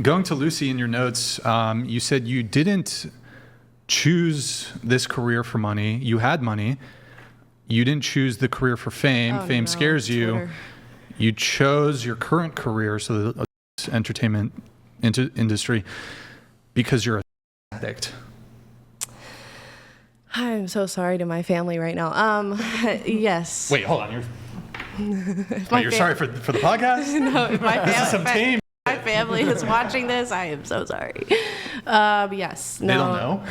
Going to Lucy in your notes, you said you didn't choose this career for money. You had money. You didn't choose the career for fame. Oh, Fame no, scares you. Twitter. You chose your current career, so the entertainment industry, because you're a addict. I'm so sorry to my family right now. Yes. Wait, hold on. You're sorry for the podcast? No, if my This is some tame. my family is watching this. I am so sorry. Yes. No. They don't know?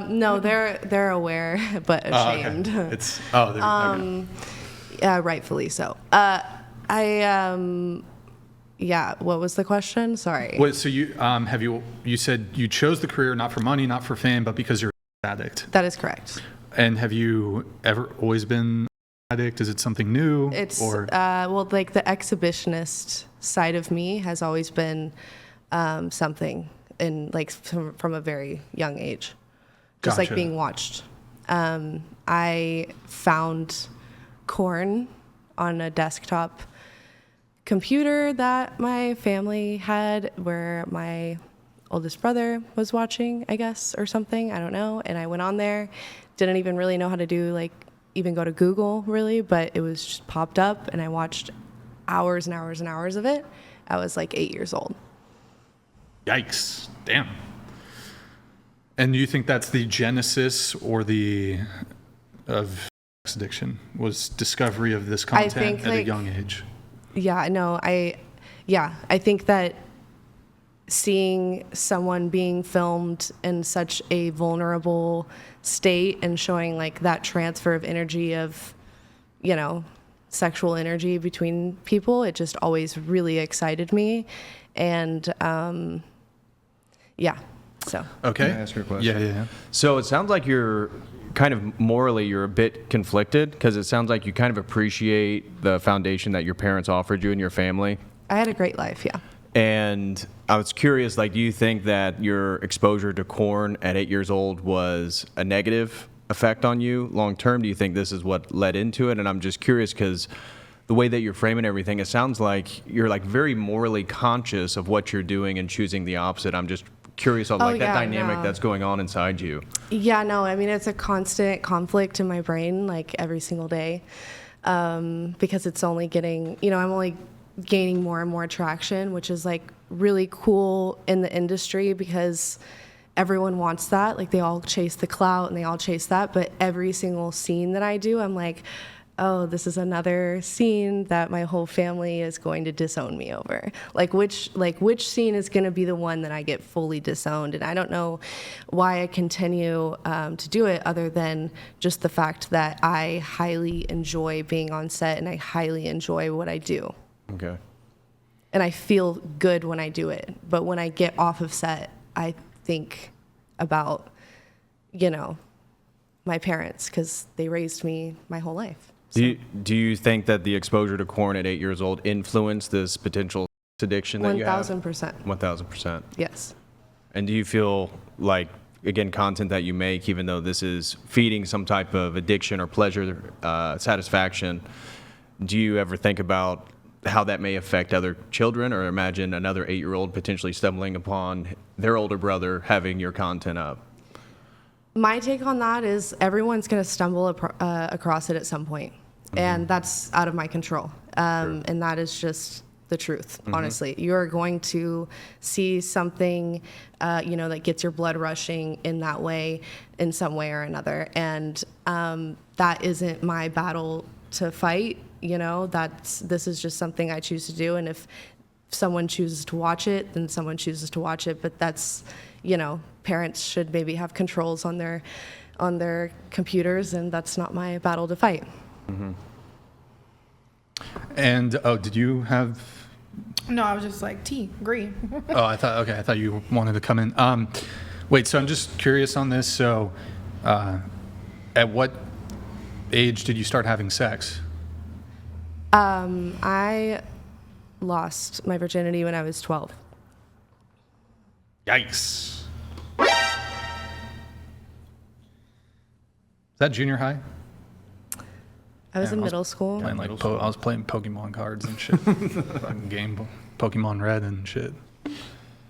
No, they're aware, but ashamed. Okay. Yeah, rightfully so. Yeah. What was the question? Sorry. So you said you chose the career not for money, not for fame, but because you're an addict. That is correct. And have you ever always been an addict? Is it something new? It's well, like the exhibitionist side of me has always been something in like from a very young age, just Gotcha. like being watched. I found Korn on a desktop computer that my family had, where my oldest brother was watching, I guess, or something. I don't know. And I went on there, didn't even really know how to do even go to Google really, but it was just popped up, and I watched hours and hours and hours of it. I was like 8 years old. Yikes. Damn. And do you think that's the genesis of sex addiction, was discovery of this content at a young age? Yeah, no, I think that seeing someone being filmed in such a vulnerable state and showing like that transfer of energy of, sexual energy between people, it just always really excited me. And so. Okay. Can I ask you a question? Yeah. So it sounds like you're kind of morally, you're a bit conflicted, because it sounds like you kind of appreciate the foundation that your parents offered you and your family. I had a great life, yeah. And I was curious, do you think that your exposure to Korn at 8 years old was a negative effect on you long term? Do you think this is what led into it? And I'm just curious because the way that you're framing everything, it sounds like you're very morally conscious of what you're doing and choosing the opposite. I'm just curious on that dynamic that's going on inside you. Yeah, no, I mean, it's a constant conflict in my brain, every single day, because it's only getting, I'm only gaining more and more traction, which is really cool in the industry because everyone wants that. They all chase the clout and they all chase that. But every single scene that I do, I'm like, oh, this is another scene that my whole family is going to disown me over. Which scene is going to be the one that I get fully disowned? And I don't know why I continue to do it, other than just the fact that I highly enjoy being on set and I highly enjoy what I do. Okay. And I feel good when I do it. But when I get off of set, I think about, my parents, because they raised me my whole life. So. Do you think that the exposure to Korn at 8 years old influenced this potential addiction that you have? 1,000%. 1,000%. Yes. And do you feel again, content that you make, even though this is feeding some type of addiction or pleasure, satisfaction, do you ever think about how that may affect other children, or imagine another 8-year-old potentially stumbling upon their older brother having your content up? My take on that is everyone's going to stumble across it at some point, and that's out of my control. And that is just the truth, honestly. You're going to see something, that gets your blood rushing in that way, in some way or another. And that isn't my battle to fight. This is just something I choose to do. And if someone chooses to watch it, then someone chooses to watch it. But that's, parents should maybe have controls on their computers, and that's not my battle to fight. Mm-hmm. And did you have? No, I was just agree. I thought you wanted to come in. Wait, so I'm just curious on this. So, at what age did you start having sex? I lost my virginity when I was 12. Yikes. Is that junior high? I was in middle school. I was playing Pokemon cards and shit. Fucking game, Pokemon Red and shit.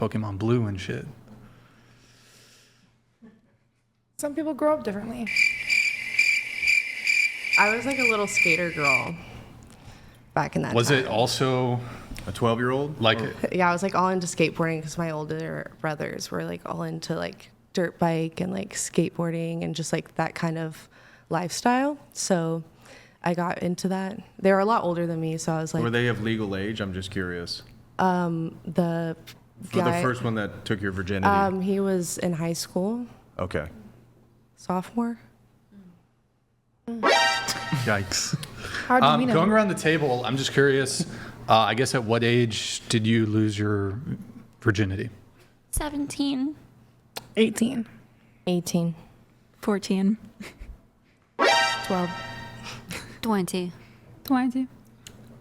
Pokemon Blue and shit. Some people grow up differently. I was like a little skater girl back in that Was time. it also A 12-year-old? like Yeah, I was like all into skateboarding because my older brothers were like all into like dirt bike and like skateboarding and just like that kind of lifestyle. So I got into that. They were a lot older than me, so I was like Were they of legal age? I'm just curious. the For guy. the first one that took your virginity. He was in high school, Okay. sophomore. yikes? How'd you meet him? Going around the table, I'm just curious. I guess at what age did you lose your virginity? 17, 18. 18, 14, 12. 20. 20.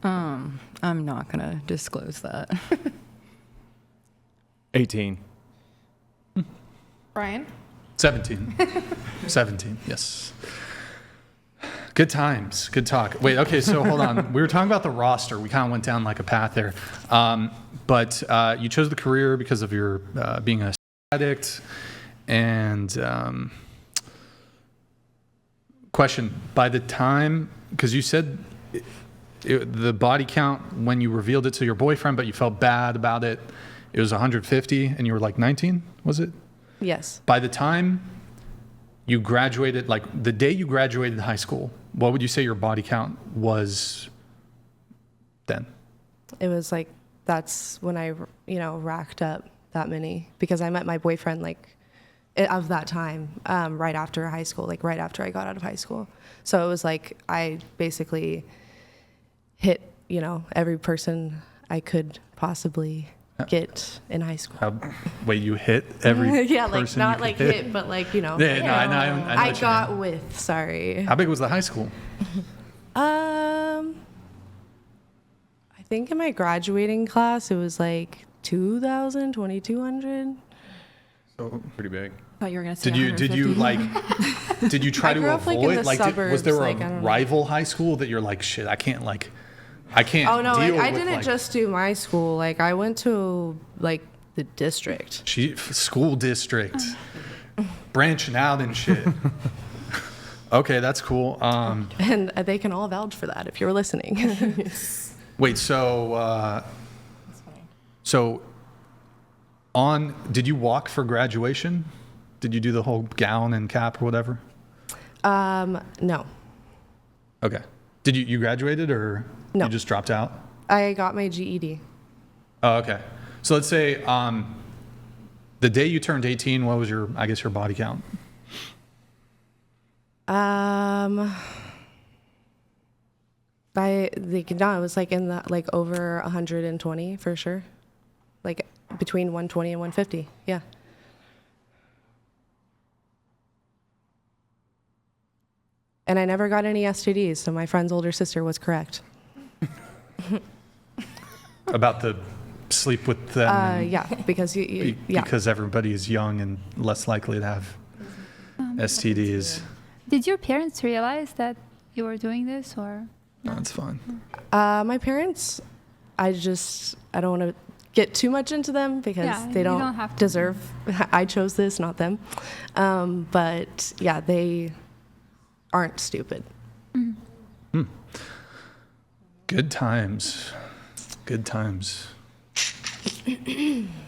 I'm not gonna disclose that. 18. Brian? 17. 17, yes. Good times, good talk. Wait, okay, so hold on. We were talking about the roster. We kind of went down like a path there. But you chose the career because of your being a addict. And question, by the time, because you said the body count when you revealed it to your boyfriend, but you felt bad about it, it was 150 and you were like 19, was it? Yes. By the time you graduated, like the day you graduated high school, what would you say your body count was then? It was like, that's when I, racked up that many because I met my boyfriend like of that time, right after high school, like right after I got out of high school. So it was like, I basically hit, every person I could possibly get in high school. Wait, you hit every Yeah, like person not you like could hit, but like, Yeah, no, I know I what you got mean. with, sorry. How big was the high school? I think in my graduating class, it was like 2,000, 2,200. So Pretty big. Thought you were gonna say did you 150. like, did you try I to grew up, like, in avoid, the was suburbs, there like, I a don't know. rival high school that you're like, shit, I can't Oh no, deal like, I with, didn't like, just do my school. Like I went to like the district. school district, branching out and shit. Okay, that's cool. And they can all vouch for that if you're listening. Wait, so did you walk for graduation? Did you do the whole gown and cap or whatever? No, Okay. Did you graduated or No. you just dropped out? I got my GED. Oh, okay. So let's say the day you turned 18, what was your body count? It was like in the like over 120 for sure. Like between 120 and 150. Yeah. And I never got any STDs, so my friend's older sister was correct. About the sleep with them? and Yeah, because yeah. Because everybody is young and less likely to have STDs. Did your parents realize that you were doing this, or? No, it's fine. My parents, I don't want to get too much into them because Yeah, they you don't, don't have to. deserve. I chose this, not them. But yeah, they aren't stupid. Good times. Good times.